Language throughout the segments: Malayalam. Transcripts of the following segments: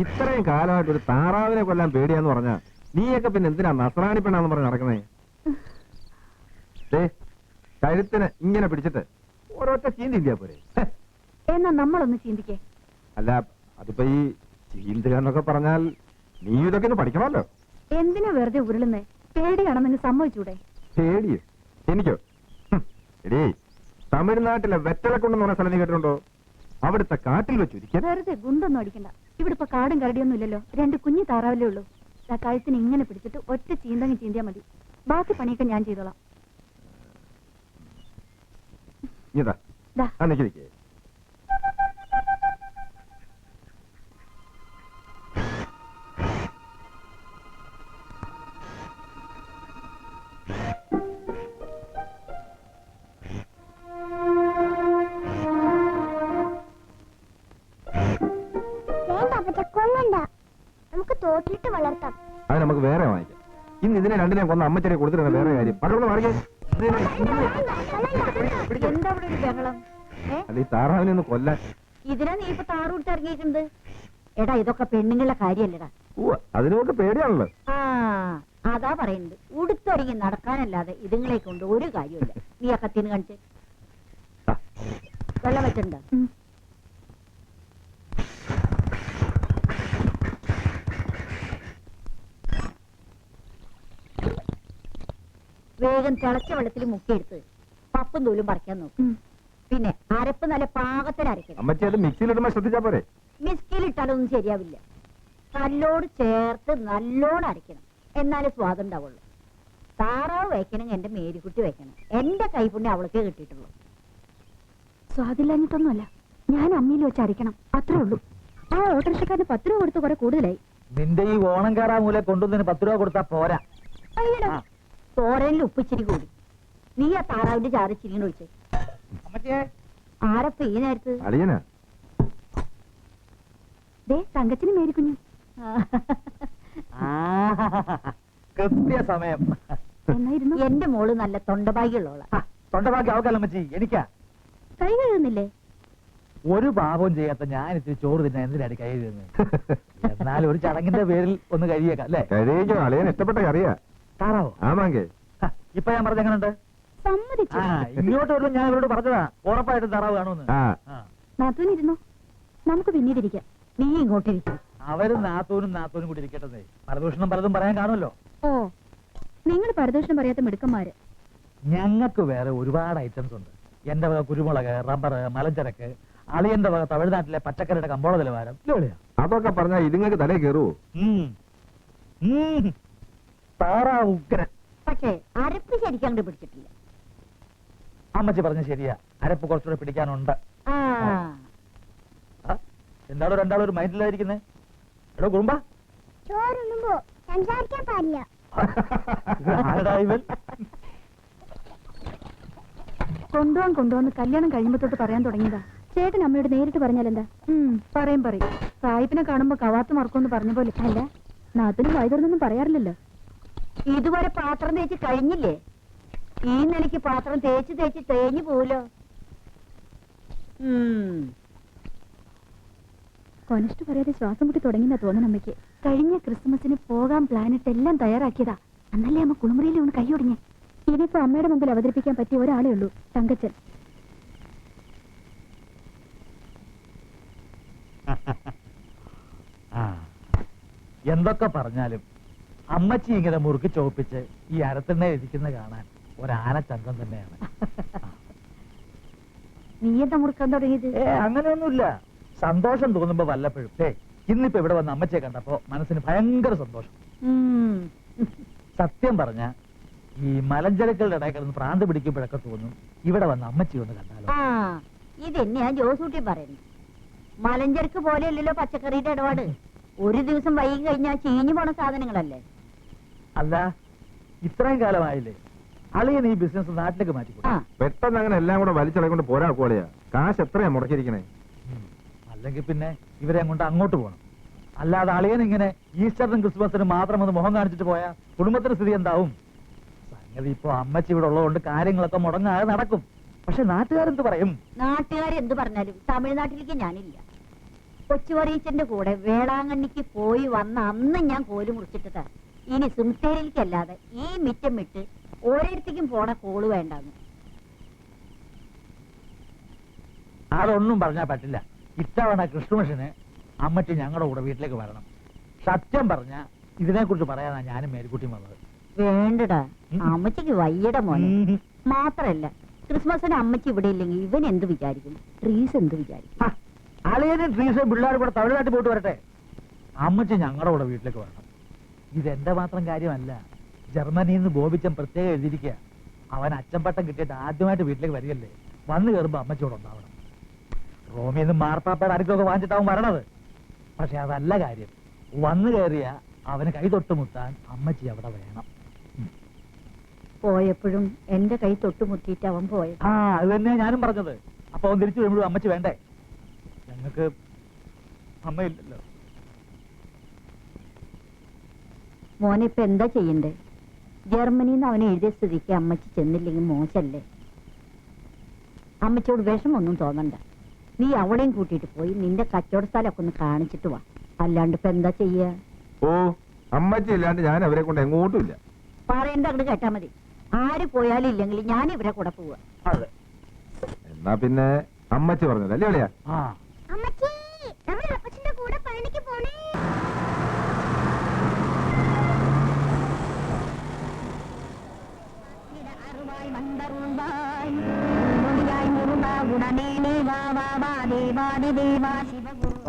ഇത്രയും കാലമായിട്ട് ഒരു താറാവിനെ കൊല്ലാൻ പേടിയാന്ന് പറഞ്ഞാ നീയൊക്കെ പിന്നെ എന്തിനാ നസ്രാണി പെണ്ണാന്ന് പറഞ്ഞ് നടക്കുന്നേ? കഴുത്തിന് ഇങ്ങനെ പിടിച്ചിട്ട് ഓരോരുത്ത ചീന്തിന്ത്യാ പോരെ? എന്നാ നമ്മളൊന്ന് ചിന്തിക്കേ. അല്ല, അതിപ്പോ ഈ ചീന്തുക എന്നൊക്കെ പറഞ്ഞാൽ നീ ഇതൊക്കെ ഒന്ന് പഠിക്കണമല്ലോ. എന്തിനാ വെറുതെ ഉരുളുന്നേ? പേടിയാണെന്ന് സമ്മതിച്ചൂടെ? പേടിയോ? എനിക്കോ? എടീ, തമിഴ്നാട്ടിലെ വെറ്റലക്കുണ്ടെന്ന് പറഞ്ഞ സ്ഥലം നീ കേട്ടിട്ടുണ്ടോ? അവിടുത്തെ കാട്ടിൽ വെച്ചൊരിക്കാൻ വെറുതെ ഗുണ്ടൊന്നും അടിക്കണ്ട. ഇവിടെ ഇപ്പൊ കാടും കരടിയൊന്നും ഇല്ലല്ലോ. 2 കുഞ്ഞു താറാവല്ലേ ഉള്ളൂ. ആ കഴുത്തിന് ഇങ്ങനെ പിടിച്ചിട്ട് ഒറ്റ ചീന്തങ്ങി ചീന്തിയാ മതി. ബാക്കി പണിയൊക്കെ ഞാൻ ചെയ്തോളാം. ഇതാ നിൽക്കേ. നമുക്ക് തോട്ടിലിട്ട് വളർത്താം. അത് നമുക്ക് വേറെ വാങ്ങിക്കാം. ഇന്ന് ഇതിനെ രണ്ടിനെ കൊന്ന അമ്മച്ചനെ കൊടുത്തിട്ടുണ്ട്. വേറെ കാര്യം പടർന്ന് മാറിയേ. എന്താ ഇവിടെ ഒരു ബഹളം? അല്ല, ഈ താറാവിനെ ഒന്ന് കൊല്ലാൻ. ഇതിനാ നീ ഇപ്പൊ താറൂടുത്ത് ഇറങ്ങിയിട്ടുണ്ട്. എടാ, ഇതൊക്കെ പെണ്ണുങ്ങളുടെ കാര്യല്ലടാ. അതിനൊക്കെ പേടിയാണല്ലോ. ആ, അതാ പറയുന്നത്. ഉടുത്തൊരുങ്ങി നടക്കാനല്ലാതെ ഇതുങ്ങളെ കൊണ്ട് ഒരു കാര്യമില്ല. നീ ആ കത്തിന് കാണിച്ച് വെള്ളം വെച്ചിട്ടുണ്ടോ? വേഗം തിളച്ച വെള്ളത്തിൽ മുക്കിയെടുത്ത് പപ്പും തൂലും പറിക്കാൻ നോക്കും. പിന്നെ അരപ്പ് നല്ല പാകത്തിൽ അരക്കണം. അമ്മച്ചി അത് മിക്സിയിലിടുമ്പോ ശ്രദ്ധിച്ചാ പോരെ? മിക്സിയിലിട്ടാലൊന്നും ശരിയാവില്ല. കല്ലോട് ചേർത്ത് നല്ലോണം അരയ്ക്കണം. എന്നാലേ സ്വാദം ഉണ്ടാവുള്ളൂ. താറാവ് വയ്ക്കണമെങ്കിൽ എന്റെ മേരിക്കുട്ടി വയ്ക്കണം. എന്റെ കൈപുണ്യം അവൾക്ക് കിട്ടിയിട്ടുള്ളൂ. സ്വാദില്ലാഞ്ഞിട്ടൊന്നുമല്ല, ഞാൻ അമ്മിയിൽ വെച്ച് അരയ്ക്കണം, അത്രേ ഉള്ളൂ. ആ ഓട്ടോറിക്ഷക്കാരന് 10 രൂപ കൊടുത്ത് കുറെ കൂടുതലായി. നിന്റെ ഈ ഓണം കയറാ മൂല കൊണ്ടുവന്നതിന് 10 രൂപ കൊടുത്താ പോരാ. തോരനിൽ ഉപ്പിച്ചിരി കൂടി. നീ ആ താറാവിന്റെ ചാറ് ചിരിങ്ങനെ ഒഴിച്ചേ. ആരപ്പ ഈ നേരത്ത്? തങ്കച്ചിന് മേരിക്കുഞ്ഞു. കൃത്യസമയം. എന്നായിരുന്നു? എന്റെ മോള് നല്ല തൊണ്ടഭാഗ്യമുള്ളോളാ. തൊണ്ടഭാഗ്യം അവക്കല്ലമ്മച്ചി, എനിക്കാ. കൈ കഴുകുന്നില്ലേ? ഒരു പാപവും ചെയ്യാത്ത ഞാൻ ഇത്തിരി ചോറ് തിന്നാ എന്തിനാണ് കൈ കഴുകുന്നത്? എന്നാൽ ഒരു ചടങ്ങിന്റെ പേരിൽ ഒന്ന് കഴിയേക്കാം അല്ലേ? ഇഷ്ടപ്പെട്ട കറിയാ താറാവോ? ആമാങ്കേ. ഇപ്പൊ ഞാൻ പറഞ്ഞ എങ്ങനെയുണ്ട്? സമ്മതിച്ചു. ഇങ്ങോട്ട് വരുമ്പോ ഞാൻ ഇവരോട് പറഞ്ഞതാ ഉറപ്പായിട്ടും താറാവ് കാണുമെന്ന്. നാത്തൂനിരുന്നോ? നമുക്ക് പിന്നീടിരിക്കാം. നീ ഇങ്ങോട്ടിരിക്കും. അവരും നാത്തൂനും കൂടി ഇരിക്കട്ടെ. പരദൂഷണം പലതും പറയാൻ കാണുമല്ലോ. ഓ, നിങ്ങൾ പരദൂഷണം പറയാത്ത മിടുക്കന്മാര്. ഞങ്ങൾക്ക് വേറെ ഒരുപാട് ഐറ്റംസ് ഉണ്ട്. എന്റെ വക കുരുമുളക്, റബ്ബർ, മലഞ്ചരക്ക്, അളിയന്റെ വക തമിഴ്നാട്ടിലെ പച്ചക്കറിയുടെ കമ്പോള നിലവാരം. അതൊക്കെ പറഞ്ഞാ ഇതുങ്ങൾക്ക് തലേ കയറുവോ? താറാവ് ഉഗ്രൻ. പക്ഷേ അരപ്പ് ശരിക്കും പിടിച്ചിട്ടില്ല. അമ്മച്ചി പറഞ്ഞ ശരിയാ, അരപ്പ് കുറച്ചുകൂടെ പിടിക്കാനുണ്ട്. എന്താണോ രണ്ടാളും ഒരു മൈൻഡിലായിരിക്കുന്നേ? എടോ കുറുമ്പ, ചോറുണ്ണുമ്പോ സംസാരിക്കാൻ പാടില്ല. കൊണ്ടുപോന്ന് കല്യാണം കഴിയുമ്പോ തൊട്ട് പറയാൻ തുടങ്ങിയതാ. ചേട്ടൻ അമ്മയോട് നേരിട്ട് പറഞ്ഞാലെന്താ? പറയും. സായിപ്പിനെ കാണുമ്പോ കവാത്ത് മറക്കുമെന്ന് പറഞ്ഞ പോലെ. അല്ല, നാത്തിനും വൈദ്യുതൊന്നും പറയാറില്ലല്ലോ. ഇതുവരെ പാത്രം തേച്ച് കഴിഞ്ഞില്ലേ? ഈ നിലയ്ക്ക് പാത്രം തേച്ച് തേഞ്ഞു പോലോ. കൊനസ്റ്റ് പറയാതെ ശ്വാസം മുട്ടി തുടങ്ങിയെന്നാ തോന്നണം അമ്മയ്ക്ക്. കഴിഞ്ഞ ക്രിസ്മസിന് പോകാൻ പ്ലാനിട്ട് എല്ലാം തയ്യാറാക്കിയതാ. അന്നല്ലേ അമ്മ കുളിമുറിയിൽ ഒന്ന് കൈയൊടിഞ്ഞ്. ഇനിയിപ്പോ അമ്മയുടെ മുമ്പിൽ അവതരിപ്പിക്കാൻ പറ്റിയ ഒരാളേ ഉള്ളൂ, തങ്കച്ചൻ. എന്തൊക്കെ പറഞ്ഞാലും അമ്മച്ചി ഇങ്ങനെ മുറുക്കി ചോപ്പിച്ച് ഈ അരത്തിണ്ണ ഇരിക്കുന്ന കാണാൻ ഒരാനച്ചന്തം തന്നെയാണ്. നീ എന്താ മുറുക്കാൻ തുടങ്ങിയത്? അങ്ങനെയൊന്നുമില്ല, സന്തോഷം തോന്നുമ്പോ വല്ലപ്പോഴും. ഇന്നിപ്പോ ഇവിടെ വന്ന അമ്മച്ചിയെ കണ്ടപ്പോ മനസ്സിന് ഭയങ്കര സന്തോഷം. സത്യം പറഞ്ഞ ഈ മലഞ്ചരക്കളുടെ ഇടയിൽ കിടന്ന് പ്രാന്ത് പിടിക്കുമ്പോഴൊക്കെ തോന്നും ഇവിടെ വന്ന അമ്മച്ചി ഒന്ന് കണ്ടാലോ. ഇതെന്നെയാ ജോസൂട്ടി പറയുന്നത്. മലഞ്ചരക്ക് പോലെയല്ലല്ലോ പച്ചക്കറിയുടെ ഇടപാട്. ഒരു ദിവസം വൈകി കഴിഞ്ഞാൽ ചീഞ്ഞു പോണ സാധനങ്ങളല്ലേ. അല്ല, ഇത്രയും കാലമായില്ലേ അളിയൻ ഈ ബിസിനസ് നാട്ടിലേക്ക് മാറ്റിക്കോ. പെട്ടെന്ന് അങ്ങനെ എല്ലാം കൂടെ വലിച്ചടക്കൊണ്ട് പോരാ കോളിയാ. കാശ് എത്രയാ മുടക്കിയിരിക്കണേ? അല്ലെങ്കിൽ പിന്നെ ഇവരെ കൊണ്ട് അങ്ങോട്ട് പോകണം. അല്ലാതെ അളിയൻ ഇങ്ങനെ ഈസ്റ്ററിനും ക്രിസ്മസിനും മാത്രം ഒന്ന് മുഖം കാണിച്ചിട്ട് പോയാ കുടുംബത്തിന്റെ സ്ഥിതി എന്താവും? സംഗതി ഇപ്പൊ അമ്മച്ചി ഇവിടെ ഉള്ളതുകൊണ്ട് കാര്യങ്ങളൊക്കെ മുടങ്ങാതെ നടക്കും. പക്ഷെ നാട്ടുകാരെന്ത് പറയും? നാട്ടുകാരെന്ത് പറഞ്ഞാലും തമിഴ്നാട്ടിലേക്ക് ഞാനില്ല. കൊച്ചുവറീച്ചന്റെ കൂടെ വേളാങ്കണ്ണിക്ക് പോയി വന്ന അന്ന് ഞാൻ കോല് മുറിച്ചിട്ടതാ. ഇനി സിംത്തേരിയിലേക്കല്ലാതെ ഈ മിറ്റം വിട്ട് ഓരോരുത്തേക്കും പോണ കോള് വേണ്ടാന്ന്. അതൊന്നും പറഞ്ഞാൽ പറ്റില്ല. ഇത്തവണ ക്രിസ്തുമസിന് അമ്മച്ചി ഞങ്ങളുടെ കൂടെ വീട്ടിലേക്ക് വരണം. സത്യം പറഞ്ഞ ഇതിനെക്കുറിച്ച് പറയാനാ ഞാനും മേരിക്കുട്ടിയും വന്നത്. വേണ്ടടാ, അമ്മച്ചിക്ക് വയ്യട മോനെ. മാത്രല്ല ക്രിസ്മസിന് അമ്മച്ചി ഇവിടെ ഇല്ലെങ്കിൽ ഇവൻ എന്ത് വിചാരിക്കും? ട്രീസ് എന്ത് വിചാരിക്കും? അളിയനും ട്രീസ് പിള്ളേർ കൂടെ തമിഴ്നാട്ടിൽ പോയിട്ട് വരട്ടെ. അമ്മച്ചി ഞങ്ങളുടെ കൂടെ വീട്ടിലേക്ക് വരണം. ഇതെന്റെ മാത്രം കാര്യമല്ല. ജർമ്മനിയിൽ നിന്ന് ബോബിച്ചൻ പ്രത്യേകം എഴുതിയിരിക്കുക. അവൻ അച്ചമ്പട്ടം കിട്ടിയിട്ട് ആദ്യമായിട്ട് വീട്ടിലേക്ക് വരികയല്ലേ. വന്നു കയറുമ്പോ അമ്മച്ചിയോട് ഉണ്ടാവണം. റോമിൽ നിന്ന് മാർപ്പാപ്പയുടെ അടുക്കൊക്കെ വാങ്ങിച്ചിട്ടാവും വരണത്. പക്ഷെ അതല്ല കാര്യം. വന്നു കയറിയ അവന് കൈ തൊട്ട് മുത്താൻ അമ്മച്ചി അവിടെ വേണം. പോയപ്പോഴും എന്റെ കൈ തൊട്ടുമുട്ടിയിട്ട് അവൻ പോയത്. ആ, അത് തന്നെയാ ഞാനും പറഞ്ഞത്. അപ്പൊ അവൻ തിരിച്ചു വരുമ്പോഴും അമ്മച്ചി വേണ്ടേ? ഞങ്ങൾക്ക് അമ്മയില്ലല്ലോ. മോനെ ഇപ്പൊ എന്താ ചെയ്യണ്ടേ? ജർമ്മനിന്ന് അവനെ എഴുതിയ സ്ഥിതിക്ക് അമ്മച്ചി ചെന്നില്ലെങ്കിൽ മോശല്ലേ? അമ്മച്ചിയോട് വിഷമൊന്നും തോന്നണ്ട. നീ അവളെയും കൂട്ടിയിട്ട് പോയി നിന്റെ കച്ചവട സ്ഥലമൊക്കെ ഒന്ന് കാണിച്ചിട്ട് വാ. അല്ലാണ്ട് ഇപ്പൊ എന്താ ചെയ്യാ? ഓ, അമ്മച്ചി ഇല്ലാണ്ട് ഞാൻ അവരെ കൊണ്ട് എങ്ങോട്ടും ഇല്ല. പറയണ്ട, അങ്ങോട്ട് കേട്ടാ മതി. ആര് പോയാലും ഇല്ലെങ്കിൽ ഞാൻ ഇവരെ കൂടെ പോവാ. അതെ. എന്നാ പിന്നെ അമ്മച്ചി പറഞ്ഞത് അല്ലേ അളിയാ? ആ, അമ്മച്ചി, നമ്മൾ അപ്പച്ചന്റെ കൂടെ പഴനിക്ക് പോണേ.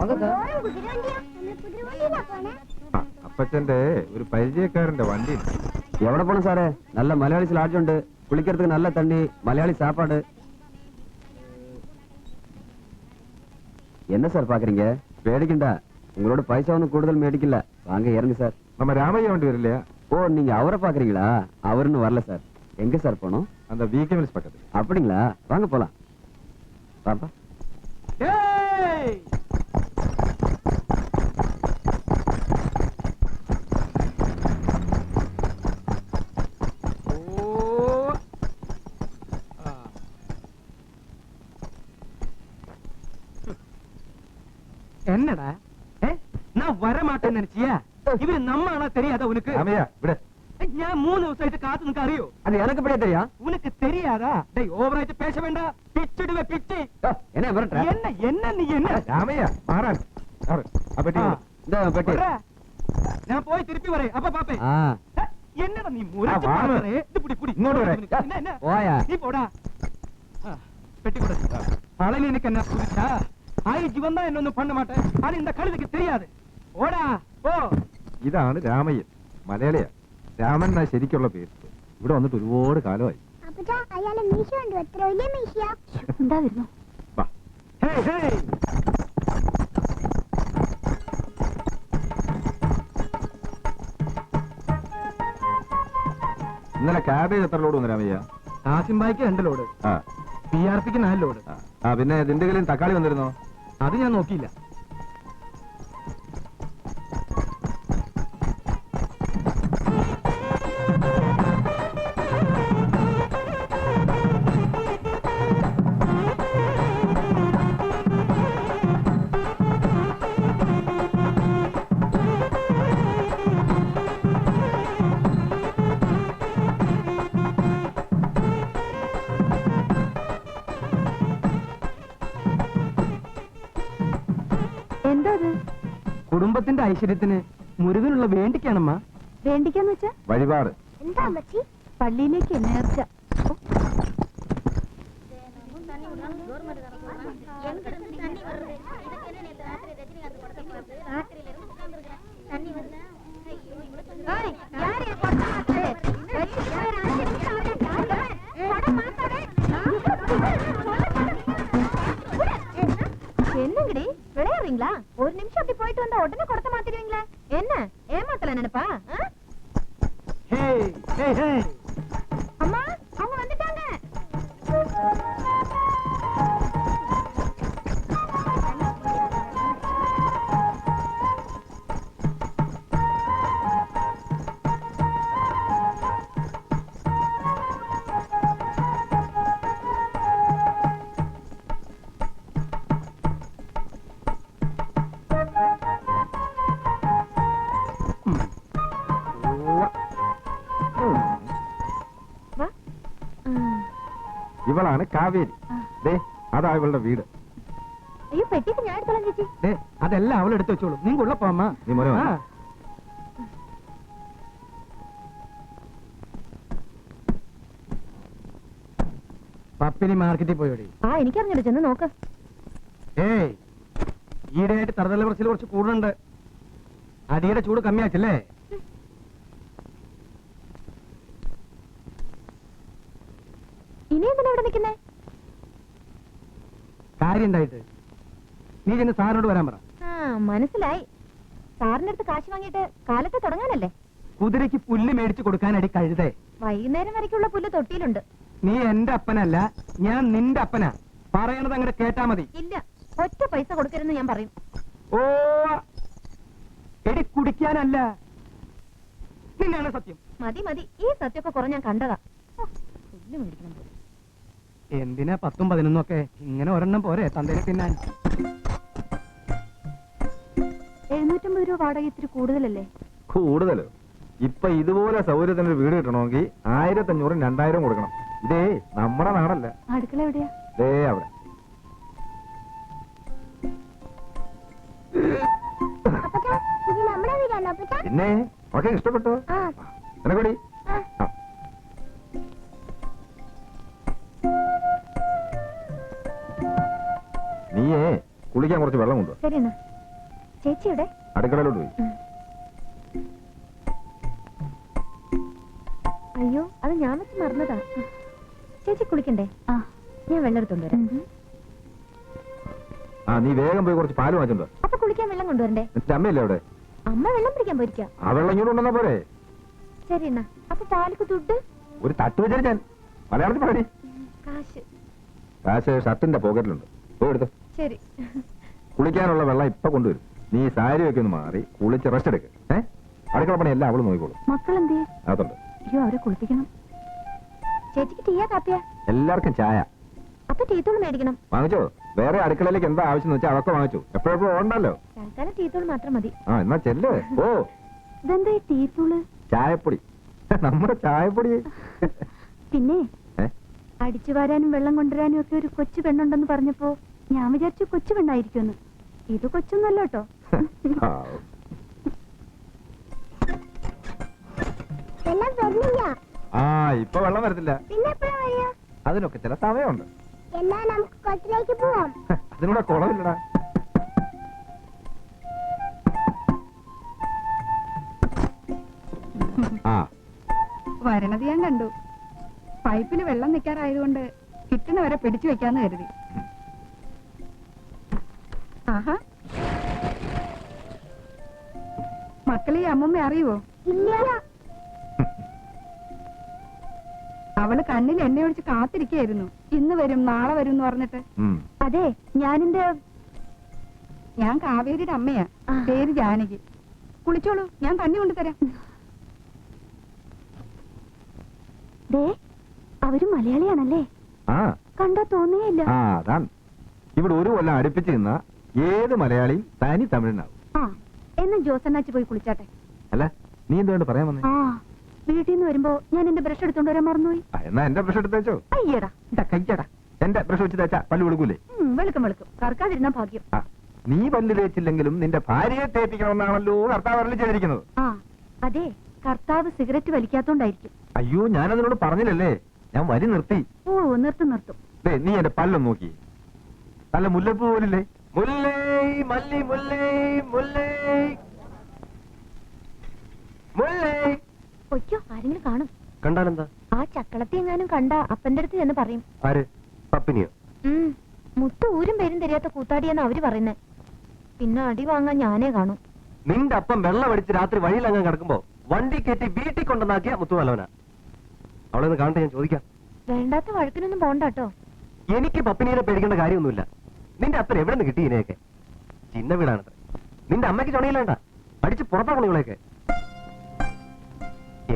ഓരോ കുതിരവണ്ടിയാ, നമ്മൾ കുതിരവണ്ടിയിലാ പോണേ. ആ, അപ്പച്ചന്റെ ഒരു പരിചയക്കാരന്റെ വണ്ടി. எவ்வளவு போன சாரு? நல்ல மலையாளி லாட்ஜ் உண்டு, குளிக்கிறதுக்கு நல்ல தண்ணி, மலையாளி சாப்பாடு. என்ன சார் பாக்குறீங்க? பேடிக்கண்டா, உங்களோட பைசா ஒன்னும் கூடுதல் மேடிக்கல. வாங்க இறங்கு சார். நம்ம ராமையா வண்டி வரலையா? ஓ, நீங்க அவரை பாக்குறீங்களா? அவருன்னு வரல சார். எங்க சார் போனோம்? அந்த விகே மில்ஸ் பக்கத்துல. அப்படிங்களா? வாங்க போலாம். பாப்பா. என்னடா நான் வரமாட்டேன்னு நினைச்சியா? இவரு நம்ம ஆனா தெரியாதா உனக்கு? ராமையா விட. ഞാൻ 3 ദിവസമായിട്ട് കാത്തു നിനക്ക് അറിയോ? அது எனக்கு எப்படியா தெரியும்? உனக்கு தெரியாதா? டேய், ஓவராயிட்டு பேச வேண்டாம். பிச்சிடுவே பிச்சி. என்ன வரட்ட? என்ன நீ என்ன? ராமையா மாறான். அப்படி இந்த பெட்டி. நான் போய் திருப்பி வரேன், அப்ப பாப்பேன். என்னடா நீ முறைச்சு வா. பாக்குறே? இது புடி புடி. இங்கோട്ട് വരെ. என்ன போயா. நீ போடா. பெட்டி கூட. பழனி எனக்கு என்ன புரிச்சா? ஆயி ஜீவன் தான் என்ன பண்ண மாட்டேன். ஆனா இந்த கழுதைக்கு தெரியாது. ഓടാ പോ. ഇതാണ് രാമയ്യൻ, മലയാളിയാ. രാമൻ എന്നാ ശരിക്കുള്ള പേര്. ഇവിടെ വന്നിട്ട് ഒരുപാട് കാലമായി. അപ്പച്ചാ, അയാളെ മീശ ഉണ്ട്. എത്ര വലിയ മീശയാ. എന്താ വരുന്നു? വാ. Hey hey. ഇന്നലെ ക്യാബേജ് എത്ര ലോഡ് വന്നു രാമയ്യ? ആസിംബായിക്ക് 2 ലോഡ്, ആ PRPക്ക് 4 ലോഡ്. ആ, പിന്നെ ദിണ്ടുകലിൽ തക്കാളി വന്നിരുന്നോ? അത് ഞാൻ നോക്കിയില്ല. എന്താ അത്? കുടുംബത്തിന്റെ ഐശ്വര്യത്തിന് മുരുകനുള്ള വേണ്ടിക്കാണമ്മ. വേണ്ടിക്കാന്ന് വെച്ചാ വഴിപാട്. എന്താ അമ്മച്ചി? പള്ളിയിലേക്ക് നേർച്ച. என்னங்கடி விளையாடுறீங்களா? ஒரு நிமிஷம் அப்படி போயிட்டு வந்தா உடனே குடத்தை மாத்திடுவீங்களா? என்ன ஏமாத்தல நினைப்பா? Hey hey hey. அம்மா, அவங்க வந்துட்டாங்க. ഇവളാണ് കാവേരി. ദേ അതാ ഇവളുടെ വീട്. അയ്യോ പെട്ടിക്ക് ഞാൻ എടുത്തോളാം ചേച്ചി. അതെല്ലാം അവൾ എടുത്തു വെച്ചോളൂ. നീ ഉള്ളപ്പോ അമ്മ. നീ മോനെ വാ. പപ്പിനി മാർക്കറ്റിൽ പോയോടി. ആ എനിക്കറിഞ്ഞില്ല, ചെന്ന് നോക്ക്. ഏയ് ഈയിടെയായിട്ട് തറുതല പ്രസിൽ കുറച്ച് കൂടുന്നുണ്ട്. അടിയുടെ ചൂട് കമ്മിയാച്ചല്ലേ? ഇനി എന്തിനാ ഇവിടെ നിൽക്കുന്നേ? കാര്യം ഉണ്ടായിട്ട് നീ ചെന്ന് സാറിനോട് വരാൻ പറ. ആ മനസ്സിലായി. സാറിന്റെ അടുത്ത് കാശ് വാങ്ങിയിട്ട് കാലത്ത് തുടങ്ങാനല്ലേ? കുതിരയ്ക്ക് പുല്ല് മേടിച്ചു കൊടുക്കാൻ അടി കഴുതേ. വൈകുന്നേരം വരയ്ക്കുള്ള പുല്ല് തൊട്ടിയിലുണ്ട്. നീ എന്റെ അപ്പനല്ല, ഞാൻ നിന്റെ അപ്പനാ. പറയണത് അങ്ങോട്ട് കേട്ടാ മതി. ഇല്ല, ഒറ്റ പൈസ കൊടുക്കരുതെന്ന് ഞാൻ പറയും. ഓ എടി കുടിക്കാനല്ല, നിന്നാണ് സത്യം. മതി മതി, ഈ സത്യമൊക്കെ കുറെ ഞാൻ കണ്ടതാ. ഓ, പുല്ല് മേടിക്കണം പോലും. എന്തിനാ 10ഉം 11ഉം ഒക്കെ? ഇങ്ങനെ ഒരെണ്ണം പോരെ തന്തേനെ തിന്നാൻ. 750 രൂപ വാടക ഇത്തിരി കൂടുതലല്ലേ? കൂടുതലോ? ഇപ്പൊ ഇതുപോലെ സൗകര്യത്തിന് വീട് കിട്ടണമെങ്കിൽ 1500 2000 കൊടുക്കണം. ഇതേ നമ്മുടെ നാടല്ല. അടുക്കള എവിടെയാ? ദേ അവിടെ. അപ്പച്ചാ, ഇത് നമ്മുടെ വീടാണോ അപ്പച്ചാ? പിന്നെ ഒക്കെ ഇഷ്ടപ്പെട്ടോ? ആ. എനക്കൂടി. ആ. നീയേ കുളിക്കാൻ കുറച്ച് വെള്ളം കൊണ്ടുവാ. ശരി എന്നാ. ചേച്ചിയുടെ അടുക്കളയിലോട്ട് പോയി. അയ്യോ, അത് ഞാൻ വെച്ച് മറന്നതാ. ചേച്ചി കുളിക്കണ്ടേ? ആ, ഞാൻ വെള്ളം എടുത്തോണ്ട് വരാം. ആ നീ വേഗം പോയി കുറച്ച് പാല് വാങ്ങിച്ചോണ്ട് വാ. അപ്പൊ കുളിക്കാൻ വെള്ളം കൊണ്ടുവരണ്ടേ? നിന്റെ അമ്മയില്ലേ അവിടെ? അമ്മ വെള്ളം പിടിക്കാൻ പോയിരിക്കാം. ആ വെള്ളം ഇങ്ങോട്ട് കൊണ്ടുവന്നാ പോരെ? ശരി എന്നാ. അപ്പൊ പാലിക്ക് ദുഡ്? ഒരു തട്ട് വെച്ചാൽ ഞാൻ മലയാളത്തിൽ പറയണേ. കാശ് കാശ് ഷർട്ടിന്റെ പോക്കറ്റിലുണ്ട്. പോയി എടുത്തോ. ശരി. കുളിക്കാനുള്ള വെള്ളം ഇപ്പൊ കൊണ്ടുവരും. നീ സാരി ഒക്കെ ഒന്ന് മാറി കുളിച്ച് റെസ്റ്റ് എടുക്ക്. അടുക്കള പണി എല്ലാം അവള് നോക്കിക്കോളും. മക്കളെന്തേ? അതുണ്ട്. അയ്യോ, അവരെ കുളിപ്പിക്കണം. ചേച്ചിക്ക് ടീയാ കാപ്പിയാ? എല്ലാവർക്കും ചായ അപ്പൊ ടീത്തോൾ മേടിക്കണം. വാങ്ങിച്ചോ. വേറെ അടുക്കളയിലേക്ക് എന്താ ആവശ്യം എന്ന് വെച്ചാൽ അതൊക്കെ വാങ്ങിച്ചു. എപ്പോഴെപ്പോഴും ഉണ്ടല്ലോ. തൽക്കാലം ടീത്തോൾ മാത്രം മതി. ആ എന്നാ ചെല്ല്. ഓ ഇതെന്താ ഈ ടീത്തോള്? ചായപ്പൊടി. നമ്മുടെ ചായപ്പൊടി. പിന്നെ ഏ? അടിച്ചു വാരാനും വെള്ളം കൊണ്ടുവരാനും ഒക്കെ ഒരു കൊച്ചു പെണ്ണുണ്ടെന്ന് പറഞ്ഞപ്പോ ഞാൻ വിചാരിച്ചു കൊച്ചു പെണ്ണായിരിക്കുമെന്ന്. ഇത് കൊച്ചൊന്നല്ല കേട്ടോ. ആ, വെള്ളം വരുന്നില്ല. ആ ഇപ്പൊ വെള്ളം വരത്തില്ല. പിന്നെ എപ്പോഴാ വരിക? അതിനൊക്കെ ചില സമയമുണ്ട്. എന്നാ നമുക്ക് കുളത്തിലേക്ക് പോവാം. അതിനൂടെ കുളമില്ലടാ. ആ വരണത് ഞാൻ കണ്ടു. പൈപ്പിൽ വെള്ളം നിൽക്കാറായതുകൊണ്ട് കിട്ടുന്നവരെ പിടിച്ചു വെക്കാന്ന് കരുതി. ആഹാ, മക്കളെ ഈ അമ്മമ്മ അറിയുവോ? ഇല്ല. അവള് കണ്ണിൽ എണ്ണ ഒഴിച്ച് കാത്തിരിക്കായിരുന്നു. ഇന്ന് വരും നാളെ വരും എന്ന് പറഞ്ഞിട്ട്. ഉം. അതെ, ഞാൻ കാവേരിയുടെ അമ്മയാ. ആ. പേര് ജാനകി. കുളിച്ചോളൂ, ഞാൻ തണ്ണി കൊണ്ടുതരാം. ദേ, അവര് മലയാളിയാണല്ലേ? ആ കണ്ടാ തോന്നിയില്ല. ആ അതാണ്. ഇവിടെ ഒരു കൊല്ലം അടുപ്പിച്ച് നിന്ന ഏത് മലയാളിയും തനി തമിഴനാവും. ആ, എന്ന് ജോസണ്ണാച്ചി പോയി കുളിച്ചാട്ടെ. അല്ല നീ എന്തുകൊണ്ട് പറയാൻ വന്നേ? ആ, വീട്ടിൽ നിന്ന് വരുമ്പോ ഞാൻ എന്റെ ബ്രഷ് എടുത്തോണ്ട് വരാൻ മറന്നുപോയി. ആ, എന്നാ എന്റെ ബ്രഷ് എടുത്ത് വെച്ചോ. അയ്യടാ. ഇതാ കയ്യടാ. എന്റെ ബ്രഷ് വെച്ച് തേച്ചാ പല്ല് വിളിക്കൂലേ? വെളുക്കും വെളുക്കും, കറക്കാതിരുന്നാ ഭാഗ്യം. ആ, നീ പല്ല് തേച്ചില്ലെങ്കിലും നിന്റെ ഭാര്യയെ തേപ്പിക്കണമെന്നാണല്ലോ കർത്താവ് അരുളി ചെയ്തിരിക്കുന്നത്. ആ, അതെ, കർത്താവ് സിഗരറ്റ് വലിക്കാത്തോണ്ടായിരിക്കും. അയ്യോ ഞാൻ അതിനോട് പറഞ്ഞില്ലല്ലേ, ഞാൻ വരി നിർത്തി. ഓ, നിർത്തും. ദേ നീ എന്റെ പല്ലൊന്ന് നോക്കി. നല്ല മുല്ലപ്പൂ പോലില്ലേ? മുല്ലേ മല്ലി മുല്ലേ മുല്ലേ മുല്ലേ. ഒയ്യോ, ആരെങ്കിലും കാണും. കണ്ടാലെന്താ? ആ ചക്കളത്തി എങ്ങാനും കണ്ട അപ്പന്റെ അടുത്ത് ചെന്ന് പറയും. ആര്? പപ്പിനിയോ? മുത്ത് ഊരും പേരും തരാത്ത കൂത്താടിയെന്ന് അവര് പറയുന്നേ. പിന്നെ അടി വാങ്ങാൻ ഞാനേ കാണും. നിന്റെ അപ്പം വെള്ളം അടിച്ച് രാത്രി വഴിയിലങ്ങ് കിടക്കുമ്പോ വണ്ടി കയറ്റി വീട്ടിൽ കൊണ്ടുവന്നാക്കിയ മുത്തുവല്ലവനാ. അവളെ ഒന്ന് കാണട്ടെ, ഞാൻ ചോദിക്കാം. വേണ്ടാത്ത വഴക്കിനൊന്നും പോണ്ടാട്ടോ. എനിക്ക് പപ്പിനീനെ പേടിക്കേണ്ട കാര്യമൊന്നുമില്ല. നിന്റെ അപ്പൻ എവിടെ നിന്ന് കിട്ടി ഇതിനെയൊക്കെ? ചിന്ന വീടാണത്. നിന്റെ അമ്മയ്ക്ക് ചുണയില്ലേണ്ട, അടിച്ച് പുറത്താക്കണം ഇവളെയൊക്കെ.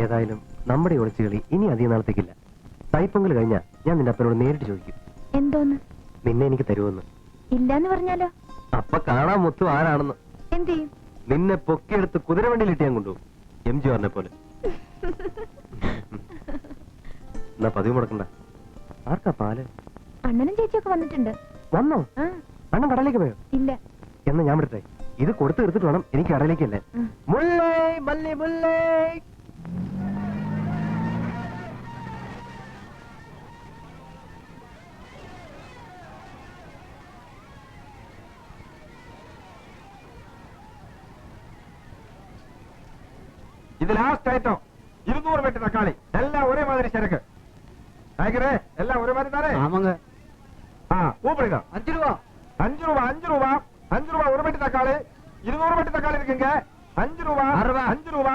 ഏതായാലും നമ്മുടെ ഒളിച്ചുകളി ഇനി അധികം നാളത്തേക്കില്ല. തൈപ്പൊങ്കൽ കഴിഞ്ഞാ ഞാൻ നിന്റെ അപ്പനോട് നേരിട്ട് ചോദിക്കും. എന്തോന്ന്? നിന്നെ എനിക്ക് തരുമെന്ന്. ഇല്ലാന്ന് പറഞ്ഞാലോ? അപ്പൊ കാണാൻ മുത്തു ആരാണെന്ന്. എന്ത് ചെയ്യും? നിന്നെ പൊക്കിയെടുത്ത് കുതിരവണ്ടിയിലിട്ട് ഞാൻ കൊണ്ടുപോകും, MGRനെ പോലെ. എന്നാ പതിവ് മുടക്കണ്ട. ആർക്കാ പാല്? അണ്ണനും ചേച്ചിയൊക്കെ വന്നിട്ടുണ്ട്. വന്നോ? ആ, അണ്ണൻ കടയിലേക്ക് പോയോ? ഇല്ല. എന്നാ ഞാൻ വിടട്ടെ, ഇത് കൊടുത്ത് തീർത്തിട്ട് വേണം എനിക്ക് കടയിലേക്കല്ലേ. ഉം. മുല്ലേ മല്ലി മുല്ലേ. ഇത് ലാസ്റ്റ് ഐറ്റം 200 പെട്ടി തക്കാളി, എല്ലാം ഒരേ മാതിരി ചരക്ക്. ആയിക്കറേ, എല്ലാം ഒരേ മാതിരി താനേ. ആ கூப்பிடுங்க. 5 ரூபா 5 ரூபா 5 ரூபா 5 ரூபா ஒரு பெட்டி தக்காளி. 200 பெட்டி தக்காளி இருக்குங்க. 5 ரூபா 6 ரூபா. 5 ரூபா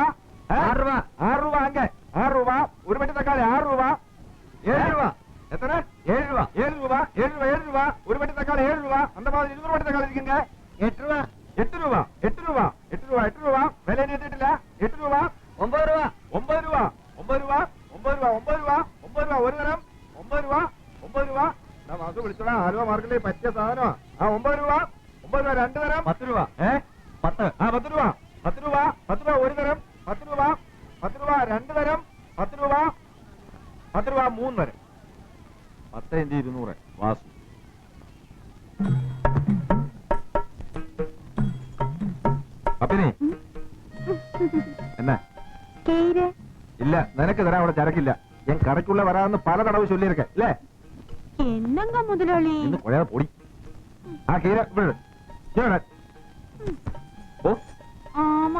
6 ரூபா 6 ரூபா அங்க 6 ரூபா ஒரு பெட்டி தக்காளி 6 ரூபா 7 ரூபா எத்தனை 7 ரூபா 7 ரூபா 7 ரூபா 7 ரூபா ஒரு பெட்டி தக்காளி 7 ரூபா. அந்த மாதிரி 200 பெட்டி தக்காளி இருக்குங்க. 8 ரூபா 8 ரூபா 8 ரூபா 8 ரூபா 8 ரூபா விலை நீட்டிட்டிല്ല. 8 ரூபா 9 ரூபா 9 ரூபா 9 ரூபா 9 ரூபா 9 ரൂപ 9 രൂപ ഒരു തരം 9 രൂപ 9 രൂപ. മാസം വിളിച്ചോളാം, ആലുവ മാർക്കറ്റിൽ പറ്റിയ സാധനമാ. ആ 9 രൂപ 9 രൂപ രണ്ട് തരം 10 രൂപ. 10 ആ 10 രൂപ 10 രൂപ 10 രൂപ ഒരു തരം 10 രൂപ 10 രൂപ രണ്ട് തരം 10 രൂപ 10 രൂപ മൂന്ന് തരം 10 × 200 വാസു. അപ്പിനെ എന്നാ കേര് ഇല്ല, നിനക്ക് തരാൻ അവിടെ ചരക്കില്ല. ഞാൻ കടക്കുള്ള വരാമെന്ന് പല തടവ് ചൊല്ലിയിരിക്കെ അല്ലേ? എന്നങ്ക മുതലാളി. ഇന്ന് കുഴയാതെ പൊടി. ആ കീര ഇവിടെ ഇട്. ഇവിടെ ഇട്. ഓ ആമ